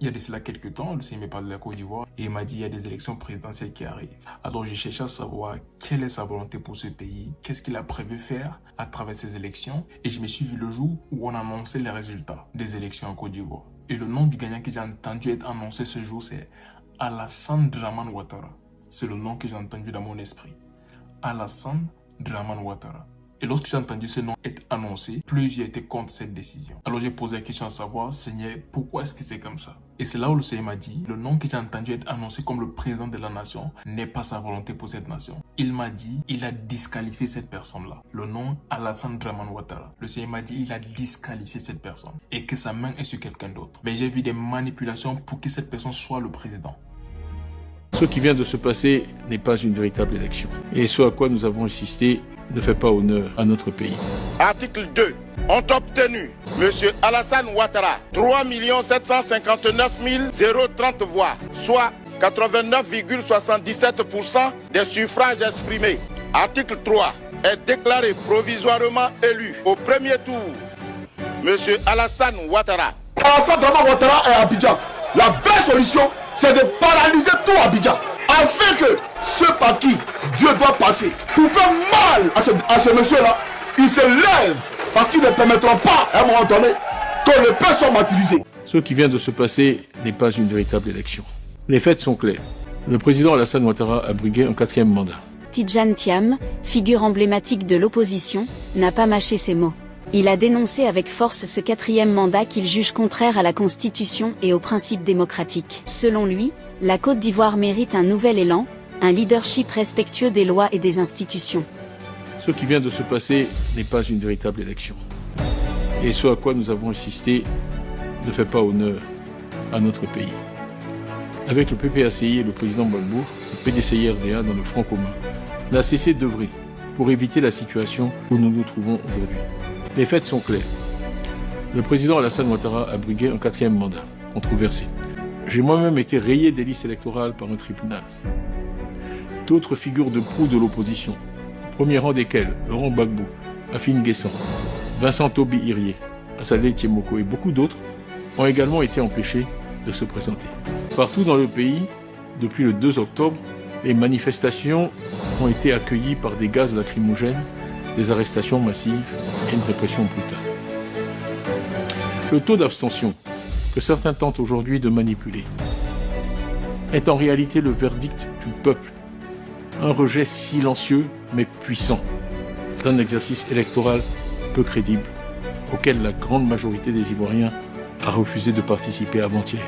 Il y a de cela quelques temps, le Seigneur me parle de la Côte d'Ivoire et il m'a dit il y a des élections présidentielles qui arrivent. Alors j'ai cherché à savoir quelle est sa volonté pour ce pays, qu'est-ce qu'il a prévu faire à travers ces élections et je me suis vu le jour où on annonçait les résultats des élections en Côte d'Ivoire. Et le nom du gagnant que j'ai entendu être annoncé ce jour, c'est Alassane Dramane Ouattara. C'est le nom que j'ai entendu dans mon esprit. Alassane Dramane Ouattara. Et lorsque j'ai entendu ce nom être annoncé, plusieurs étaient contre cette décision. Alors j'ai posé la question à savoir, Seigneur, pourquoi est-ce que c'est comme ça? Et c'est là où le Seigneur m'a dit, le nom que j'ai entendu être annoncé comme le président de la nation n'est pas sa volonté pour cette nation. Il m'a dit, il a disqualifié cette personne-là. Le nom Alassane Dramane Ouattara. Le Seigneur m'a dit, il a disqualifié cette personne et que sa main est sur quelqu'un d'autre. Mais j'ai vu des manipulations pour que cette personne soit le président. Ce qui vient de se passer n'est pas une véritable élection. Et ce à quoi nous avons insisté ne fait pas honneur à notre pays. Article 2. Ont obtenu M. Alassane Ouattara 3 759 030 voix, soit 89,77% des suffrages exprimés. Article 3. Est déclaré provisoirement élu au premier tour M. Alassane Ouattara. Alassane Dramane Ouattara est à Abidjan. La vraie solution, c'est de paralyser tout Abidjan. Afin que ceux par qui Dieu doit passer pour faire mal à ce monsieur-là, il se lève parce qu'ils ne permettront pas à un moment donné que le peuple soit martyrisé. Ce qui vient de se passer n'est pas une véritable élection. Les faits sont clairs. Le président Alassane Ouattara a brigué un 4e mandat. Tidjane Thiam, figure emblématique de l'opposition, n'a pas mâché ses mots. Il a dénoncé avec force ce 4e mandat qu'il juge contraire à la Constitution et aux principes démocratiques. Selon lui, la Côte d'Ivoire mérite un nouvel élan, un leadership respectueux des lois et des institutions. Ce qui vient de se passer n'est pas une véritable élection. Et ce à quoi nous avons insisté ne fait pas honneur à notre pays. Avec le PPACI et le président Gbagbo, le PDCI-RDA dans le Front commun n'a cessé d'œuvrer pour éviter la situation où nous nous trouvons aujourd'hui. Les faits sont clairs. Le président Alassane Ouattara a brigué un 4e mandat, controversé. J'ai moi-même été rayé des listes électorales par un tribunal. D'autres figures de proue de l'opposition, au premier rang desquelles Laurent Gbagbo, Afine Guessan, Vincent Toby Irié, Assalé Tiemoko et beaucoup d'autres, ont également été empêchés de se présenter. Partout dans le pays, depuis le 2 octobre, les manifestations ont été accueillies par des gaz lacrymogènes, des arrestations massives et une répression brutale. Le taux d'abstention que certains tentent aujourd'hui de manipuler est en réalité le verdict du peuple, un rejet silencieux mais puissant d'un exercice électoral peu crédible auquel la grande majorité des Ivoiriens a refusé de participer avant-hier.